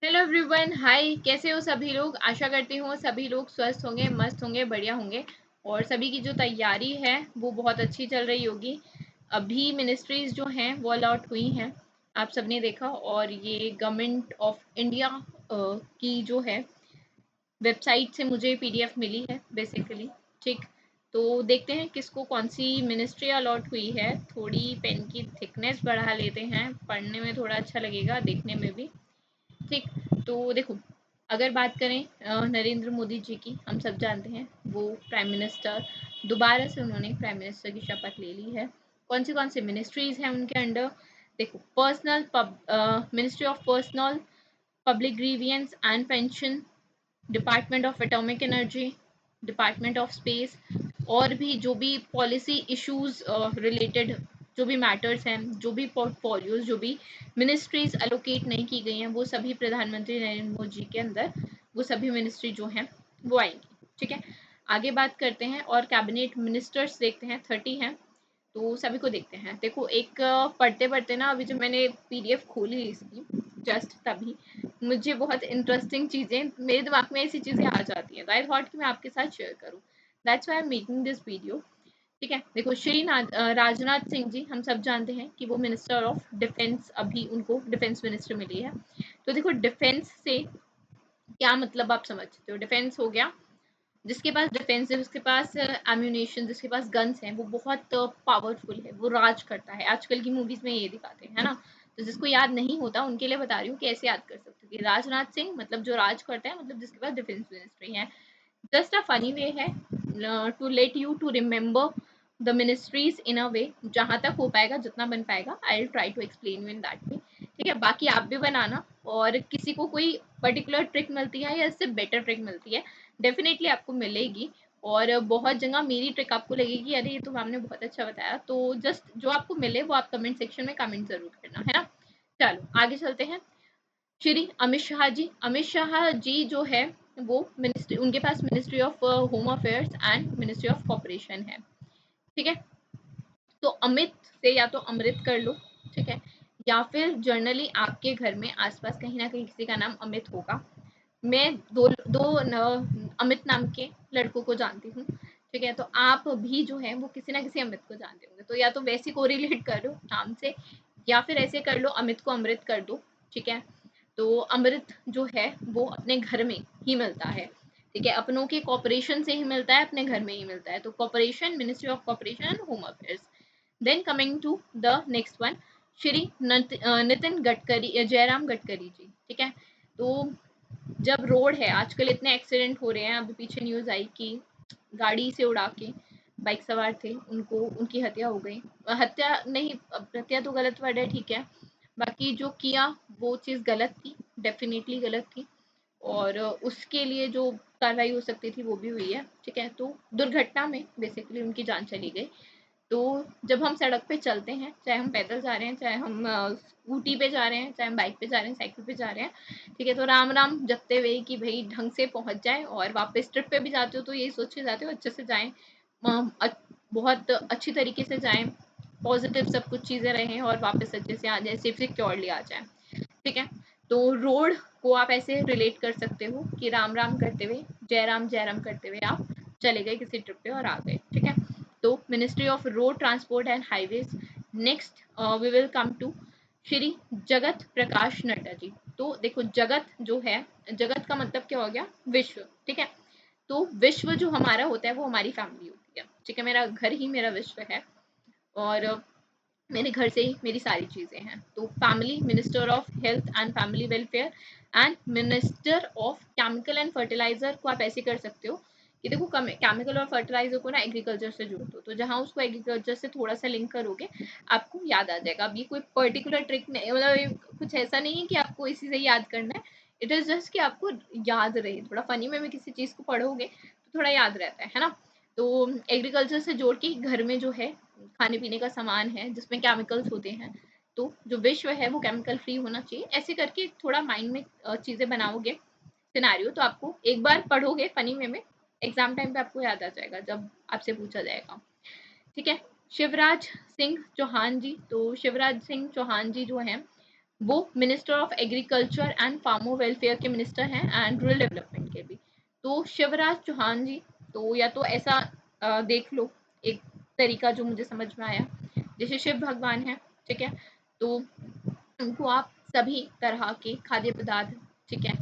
Hello everyone, हाय। कैसे हो सभी लोग? आशा करती हूँ सभी लोग स्वस्थ होंगे, मस्त होंगे, बढ़िया होंगे। और सभी की जो तैयारी है वो बहुत अच्छी चल रही होगी। अभी मिनिस्ट्रीज जो हैं वो अलॉट हुई हैं, आप सबने देखा। और ये गवर्नमेंट ऑफ इंडिया की जो है वेबसाइट से मुझे पीडीएफ मिली है बेसिकली। ठीक, तो देखते हैं किसको कौन सी मिनिस्ट्री अलॉट हुई है। थोड़ी पेन की थिकनेस बढ़ा लेते हैं, पढ़ने में थोड़ा अच्छा लगेगा, देखने में भी। ठीक, तो देखो, अगर बात करें नरेंद्र मोदी जी की, हम सब जानते हैं वो प्राइम मिनिस्टर, दोबारा से उन्होंने प्राइम मिनिस्टर की शपथ ले ली है। कौन से मिनिस्ट्रीज हैं उनके अंडर? देखो, ministry of personnel public grievance and pension, department of atomic energy, department of space, और भी जो भी पॉलिसी इश्यूज रिलेटेड जो भी मैटर्स हैं, जो भी पोर्टफोलियोज, जो भी मिनिस्ट्रीज एलोकेट नहीं की गई हैं, वो सभी प्रधानमंत्री नरेंद्र मोदी जी के अंदर वो सभी मिनिस्ट्री जो हैं वो आएंगी। ठीक है, आगे बात करते हैं और कैबिनेट मिनिस्टर्स देखते हैं, 30 हैं। तो सभी को देखते हैं। देखो, एक पढ़ते पढ़ते ना, अभी जो मैंने पीडीएफ खोली इसकी जस्ट तभी, मुझे बहुत इंटरेस्टिंग चीज़ें मेरे दिमाग में ऐसी चीज़ें आ जाती हैं, तो आई थॉट कि मैं आपके साथ शेयर करूँ। That's why I am making this video. ठीक है, देखो, राजनाथ सिंह जी, हम सब जानते हैं कि वो मिनिस्टर ऑफ डिफेंस, अभी उनको डिफेंस मिनिस्टर मिली है। तो देखो, डिफेंस से क्या मतलब आप समझते हो? डिफेंस हो गया जिसके पास डिफेंस है, जिसके पास एम्यूनेशन, जिसके पास गन्स हैं, वो बहुत पावरफुल है, वो राज करता है। आजकल की मूवीज में ये दिखाते हैं, है ना। तो जिसको याद नहीं होता उनके लिए बता रही हूँ कि ऐसे याद कर सकते हो कि राजनाथ सिंह मतलब जो राज करता है, मतलब जिसके पास डिफेंस मिनिस्ट्री है। जस्ट अ फनी वे है to let you to remember the ministries in a way. जहां तक हो पाएगा, जितना बन पाएगा, I will try to explain you in that way. ठीक है, बाकी आप भी बनाना। और किसी को कोई पर्टिकुलर ट्रिक मिलती है या इससे बेटर ट्रिक मिलती है, डेफिनेटली आपको मिलेगी। और बहुत जगह मेरी ट्रिक आपको लगेगी, अरे ये तो मैम ने बहुत अच्छा बताया। तो जस्ट जो आपको मिले वो आप कमेंट सेक्शन में कमेंट जरूर करना, है ना। चलो आगे चलते हैं। श्री अमित शाह जी जो है वो मिनिस्ट्री, उनके पास ministry of home affairs and ministry of cooperation है। ठीक है, तो अमित से या तो अमृत कर लो, ठीक है, या फिर जनरली आपके घर में आसपास कहीं ना कहीं किसी का नाम अमित होगा। मैं अमित नाम के लड़कों को जानती हूँ। ठीक है, तो आप भी जो है वो किसी ना किसी अमित को जानते होंगे, तो या तो वैसे को रिलेट कर लो नाम से, या फिर ऐसे कर लो, अमित को अमृत कर दो। ठीक है, तो अमृत जो है वो अपने घर में ही मिलता है। ठीक है, अपनों के कॉपरेशन से ही मिलता है, अपने घर में ही मिलता है। तो cooperation, ministry of cooperation and home affairs. Then coming to the next one, Shri Nitin Gadkari, Jairam Gadkari ji. ठीक है, तो जब रोड है, आजकल इतने एक्सीडेंट हो रहे हैं, अभी पीछे न्यूज आई कि गाड़ी से उड़ा के बाइक सवार थे, उनको उनकी हत्या हो गई। हत्या नहीं, हत्या तो गलत वर्ड है, ठीक है। बाकी जो किया वो चीज़ गलत थी, डेफिनेटली गलत थी। और उसके लिए जो कार्रवाई हो सकती थी वो भी हुई है। ठीक है, तो दुर्घटना में बेसिकली उनकी जान चली गई। तो जब हम सड़क पे चलते हैं, चाहे हम पैदल जा रहे हैं, चाहे हम स्कूटी पे जा रहे हैं, चाहे हम बाइक पे जा रहे हैं, साइकिल पे जा रहे हैं, ठीक है, तो राम राम जपते हुए कि भाई ढंग से पहुंच जाए। और वापस ट्रिप पे भी जाते हो तो यही सोच के जाते हो अच्छे से जाएं, बहुत अच्छी तरीके से जाएं, पॉजिटिव सब कुछ चीज़ें रहें, और वापस अच्छे से आ जाए, सेफ सिक्योरली आ जाए। ठीक है, तो रोड को आप ऐसे रिलेट कर सकते हो कि राम राम करते हुए, जय राम करते हुए आप चले गए किसी ट्रिप पे और आ गए। ठीक है, तो ministry of road transport and highways. Next we will come to Shri Jagat Prakash Nadda ji. तो देखो, जगत जो है, जगत का मतलब क्या हो गया? विश्व। ठीक है, तो विश्व जो हमारा होता है वो हमारी फैमिली होती है। ठीक है, मेरा घर ही मेरा विश्व है, और मेरे घर से ही मेरी सारी चीज़ें हैं। तो family, minister of health and family welfare and minister of chemical and fertiliser को आप ऐसे कर सकते हो कि देखो, केमिकल और फर्टिलाइजर को ना एग्रीकल्चर से जोड़ दो, तो जहाँ उसको एग्रीकल्चर से थोड़ा सा लिंक करोगे आपको याद आ जाएगा। अब ये कोई पर्टिकुलर ट्रिक नहीं, मतलब कुछ ऐसा नहीं है कि आपको इसी से याद करना है। इट इज़ जस्ट कि आपको याद रहे, थोड़ा फनी में भी किसी चीज़ को पढ़ोगे तो थोड़ा याद रहता है ना। तो एग्रीकल्चर से जोड़ के घर में जो है खाने पीने का सामान है जिसमें केमिकल्स होते हैं, तो जो विश्व है वो केमिकल फ्री होना चाहिए। ऐसे करके थोड़ा माइंड में चीज़ें बनाओगे, सिनेरियो, तो आपको एक बार पढ़ोगे फनी वे में, एग्जाम टाइम पे आपको याद आ जाएगा जब आपसे पूछा जाएगा। ठीक है, शिवराज सिंह चौहान जी। तो शिवराज सिंह चौहान जी जो हैं वो minister of agriculture and farmer welfare के मिनिस्टर हैं एंड रूरल डेवलपमेंट के भी। तो शिवराज चौहान जी, तो या तो ऐसा देख लो एक तरीका जो मुझे समझ में आया, जैसे शिव भगवान है, ठीक है, तो उनको आप सभी तरह के खाद्य पदार्थ, ठीक है,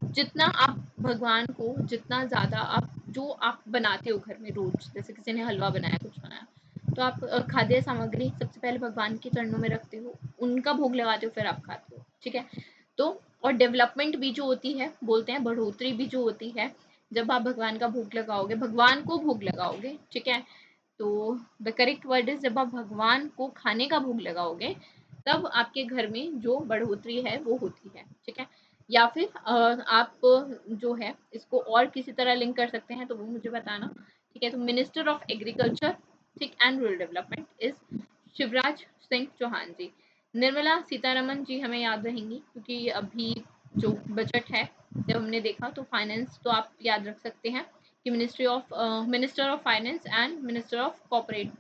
जितना आप भगवान को, जितना ज़्यादा आप जो आप बनाते हो घर में रोज, जैसे किसी ने हलवा बनाया, कुछ बनाया, तो आप खाद्य सामग्री सबसे पहले भगवान के चरणों में रखते हो, उनका भोग लगाते हो, फिर आप खाते हो, ठीक है। तो और डेवलपमेंट भी जो होती है, बोलते हैं बढ़ोतरी भी जो होती है, जब आप भगवान का भोग लगाओगे, भगवान को भोग लगाओगे, ठीक है, तो द करेक्ट वर्ड इज जब आप भगवान को खाने का भोग लगाओगे, तब आपके घर में जो बढ़ोतरी है वो होती है, ठीक है। या फिर आप जो है इसको और किसी तरह लिंक कर सकते हैं, तो वो मुझे बताना, ठीक है। तो मिनिस्टर ऑफ एग्रीकल्चर, ठीक, and rural development is Shivraj Singh Chouhan ji. Nirmala Sitharaman ji हमें याद रहेंगी, क्योंकि अभी जो बजट है जब हमने देखा, तो फाइनेंस तो आप याद रख सकते हैं कि minister of finance and minister of corporate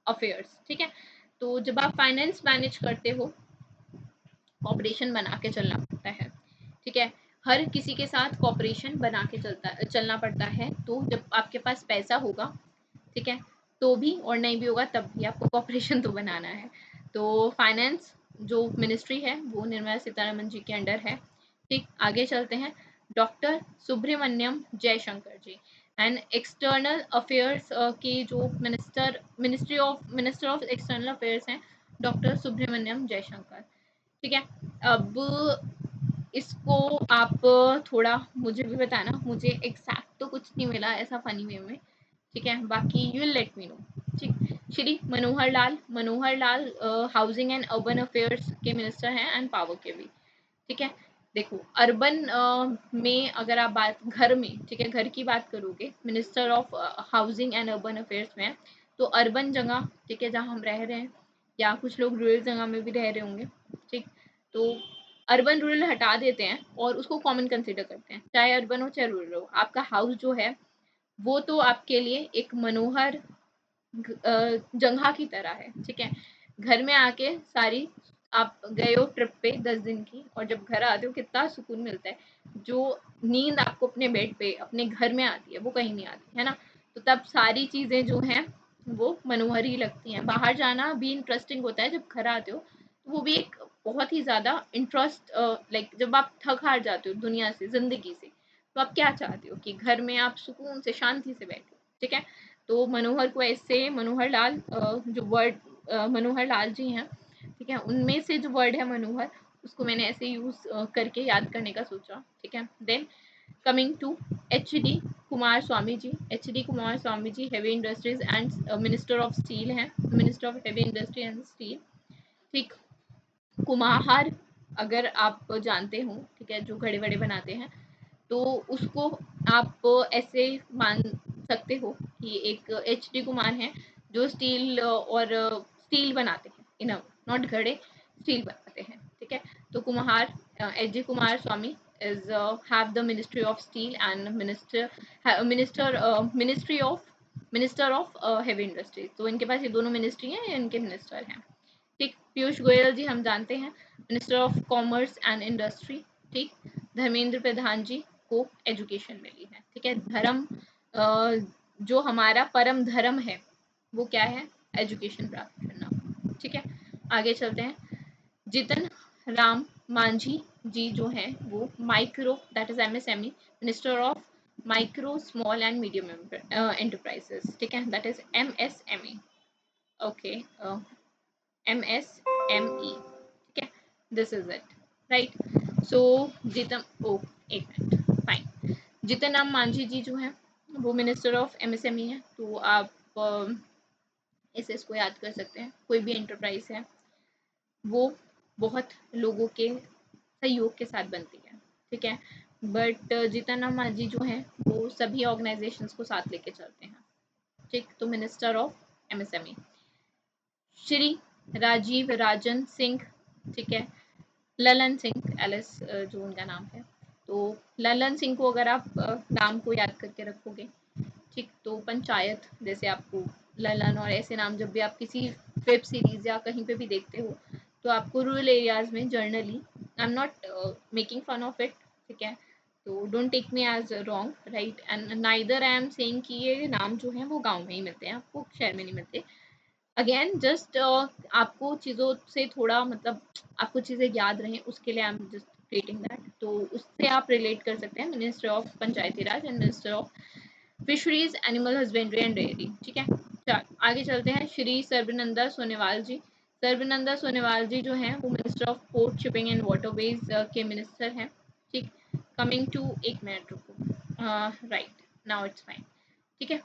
affairs, ठीक है। तो जब आप फाइनेंस मैनेज करते हो, कॉपरेशन बना के चलना पड़ता है, ठीक है, हर किसी के साथ कॉपरेशन बना के चलना पड़ता है। तो जब आपके पास पैसा होगा, ठीक है, तो भी और नहीं भी होगा तब भी आपको कॉपरेशन तो बनाना है। तो फाइनेंस जो मिनिस्ट्री है वो निर्मला सीतारमन जी के अंडर है, ठीक। आगे चलते हैं, doctor Subrahmanyam Jaishankar ji and external affairs के जो मिनिस्टर ऑफ एक्सटर्नल अफेयर्स हैं, डॉक्टर सुब्रमण्यम जयशंकर, ठीक है। अब इसको आप थोड़ा मुझे भी बताना, मुझे एग्जैक्ट तो कुछ नहीं मिला ऐसा फनी वे में, ठीक है, बाकी you will let me know, ठीक। Shri Manohar Lal housing and urban affairs के मिनिस्टर हैं एंड पावर के भी, ठीक है। देखो अर्बन में अगर आप बात घर में, ठीक है, घर की बात करोगे, minister of housing and urban affairs में, तो अर्बन जगह, ठीक है, जहाँ हम रह रहे हैं, या कुछ लोग रूरल जगह में भी रह रहे होंगे, ठीक, तो अर्बन रूरल हटा देते हैं और उसको कॉमन कंसिडर करते हैं, चाहे अर्बन हो चाहे रूरल हो, आपका हाउस जो है वो तो आपके लिए एक मनोहर जगह की तरह है, ठीक है। घर में आके सारी आप गए हो ट्रिप पे 10 दिन की, और जब घर आते हो कितना सुकून मिलता है, जो नींद आपको अपने बेड पे अपने घर में आती है वो कहीं नहीं आती है ना। तो तब सारी चीजें जो हैं वो मनोहर ही लगती हैं। बाहर जाना भी इंटरेस्टिंग होता है, जब घर आते हो तो वो भी एक बहुत ही ज्यादा इंटरेस्ट, लाइक जब आप थक हार जाते हो दुनिया से, जिंदगी से, तो आप क्या चाहते हो कि घर में आप सुकून से शांति से बैठो, ठीक है। तो मनोहर को ऐसे मनोहर लाल जो वर्ड मनोहर लाल जी हैं, ठीक है, उनमें से जो वर्ड है मनोहर, उसको मैंने ऐसे यूज करके याद करने का सोचा, ठीक है। Then coming to H D Kumaraswamy ji, H D Kumaraswamy ji heavy industries and minister of steel हैं, minister of heavy industry and steel, ठीक। कुम्हार अगर आप जानते हो, ठीक है, जो घड़े वड़े बनाते हैं, तो उसको आप ऐसे मान सकते हो कि एक एच डी कुमार है जो स्टील और स्टील बनाते हैं, इन नॉट घड़े, स्टील बनाते हैं, ठीक है। तो कुम्हार H D Kumar Swami is have the ministry of steel and minister of heavy industry. तो इनके पास ये दोनों मिनिस्ट्री हैं, इनके मिनिस्टर हैं, ठीक। पीयूष गोयल जी हम जानते हैं, minister of commerce and industry, ठीक। धर्मेंद्र प्रधान जी को एजुकेशन मिली है, ठीक है। धर्म जो हमारा परम धर्म है वो क्या है, एजुकेशन प्राप्त करना, ठीक है। आगे चलते हैं, जितन राम मांझी जी जो हैं वो micro, that is MSME, minister of micro small and medium enterprises, ठीक है, that is MSME, okay, MSME, ठीक है, दिस इज इट, राइट। सो जितन ओ एक मिनट, फाइन, जितन राम मांझी जी जो है वो मिनिस्टर ऑफ MSME है। तो आप इसे इसको याद कर सकते हैं, कोई भी एंटरप्राइज है वो बहुत लोगों के सहयोग के साथ बनती है, ठीक है। बट जितन राम मांझी जो है वो सभी ऑर्गेनाइजेशंस को साथ लेके चलते हैं, ठीक। तो minister of MSME Shri Rajiv Ranjan Singh, ठीक है, ललन सिंह एलिस जो उनका नाम है। तो ललन सिंह को अगर आप नाम को याद करके रखोगे, ठीक, तो पंचायत, जैसे आपको ललन और ऐसे नाम जब भी आप किसी वेब सीरीज या कहीं पे भी देखते हो, तो आपको रूरल एरियाज में generally, I am not making fun of it, ठीक है, तो don't take me as wrong, right, and neither I am saying कि ये नाम जो है वो गांव में ही मिलते हैं, आपको शहर में नहीं मिलते। अगेन जस्ट आपको चीज़ों से थोड़ा मतलब आपको चीज़ें याद रहें, उसके लिए I am just creating that, तो उससे आप रिलेट कर सकते हैं minister of Panchayati Raj and minister of fisheries, animal husbandry and dairy, ठीक है। आगे चलते हैं, श्री सर्बानंदा सोनोवाल जी। सर्बानंदा सोनोवाल जी जो हैं वो minister of port, shipping and waterways के मिनिस्टर हैं, ठीक। कमिंग टू, एक मिनट रुको, राइट, नाउ इट्स फाइन, ठीक है।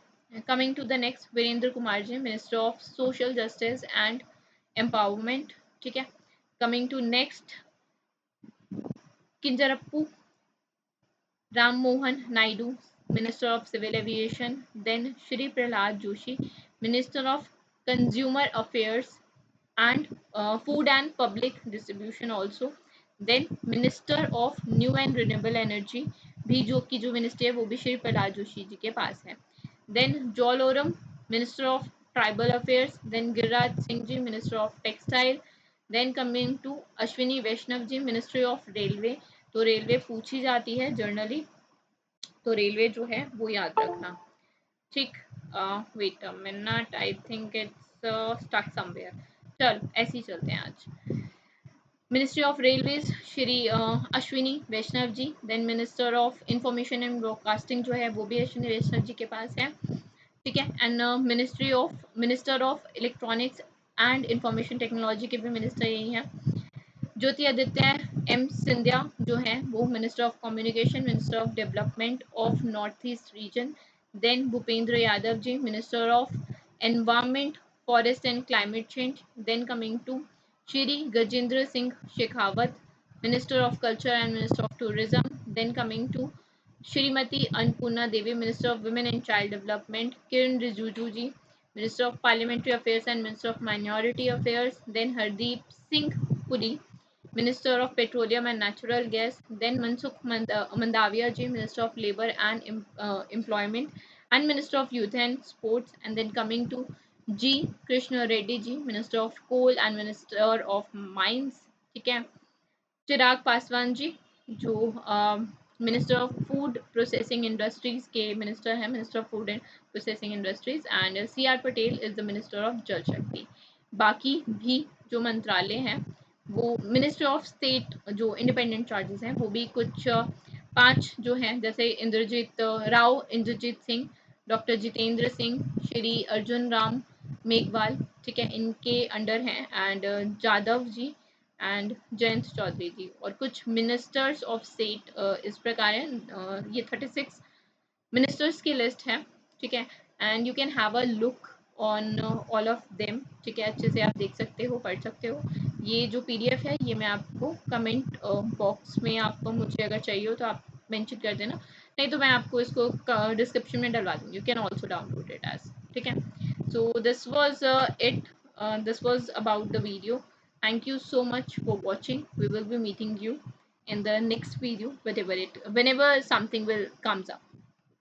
Coming to the next, Virendra Kumar ji, minister of social justice and empowerment, ठीक है। Coming to next, Kinjarapu Ram Mohan Naidu, minister of civil aviation. Then Shri Pralhad Joshi, minister of consumer affairs and food and public distribution also. Then minister of new and renewable energy भी जो ministry है वो भी श्री प्रहलाद जोशी जी के पास है। Then Jual Oram, minister of tribal affairs. Then Giriraj Singh ji, minister of textile. Then coming to Ashwini Vaishnaw ji, ministry of railway. तो railway पूछी जाती है जर्नली, तो रेलवे जो है वो याद रखना, ठीक। Wait a minute, I think it's stuck somewhere. चल ऐसे ही चलते हैं आज। Ministry of railways Shri Ashwini Vaishnaw ji. Then minister of information and broadcasting जो है वो भी अश्विनी वैष्णव जी के पास है, ठीक है। And minister of electronics and information technology के भी मिनिस्टर यही हैं। ज्योति आदित्य एम सिंधिया जो हैं वो minister of communication, minister of development of north east region. Then Bhupender Yadav ji, minister of environment, forest and climate change. Then coming to Shri Gajendra Singh Shekhawat, minister of culture and minister of tourism. Then coming to Shrimati Annapurna Devi, minister of women and child development. Kiren Rijiju ji, minister of parliamentary affairs and minister of minority affairs. Then Hardeep Singh Puri, Minister of Petroleum and Natural Gas. Then Mansukh Mandaviya ji, Minister of Labour and Employment, and Minister of Youth and Sports. And then coming to G. Krishna Reddy ji, Minister of Coal and Minister of Mines. ठीक है। चिराग पासवान जी जो minister of food processing industries के minister हैं, minister of food and processing industries. And C R Patel is the minister of Jal Shakti. बाकी भी जो मंत्रालय हैं वो मिनिस्ट्री ऑफ स्टेट जो इंडिपेंडेंट चार्जेस हैं वो भी कुछ 5 जो हैं, जैसे इंद्रजीत राव, इंद्रजीत सिंह, डॉक्टर जितेंद्र सिंह, श्री अर्जुन राम मेघवाल, ठीक है, इनके अंडर हैं। एंड जादव जी एंड जयंत चौधरी जी, और कुछ मिनिस्टर्स ऑफ स्टेट इस प्रकार हैं। ये 36 मिनिस्टर्स की लिस्ट है, ठीक है। And you can have a look on all of them, ठीक है, अच्छे से आप देख सकते हो, पढ़ सकते हो। ये जो पीडीएफ है ये मैं आपको कमेंट बॉक्स में आपको मुझे अगर चाहिए हो तो आप मेंशन कर देना, नहीं तो मैं आपको इसको डिस्क्रिप्शन में डलवा दूँगी। You can also download it as, ठीक है। So this was it, this was about the video. Thank you so much for watching. We will be meeting you in the next video, whenever something will comes up.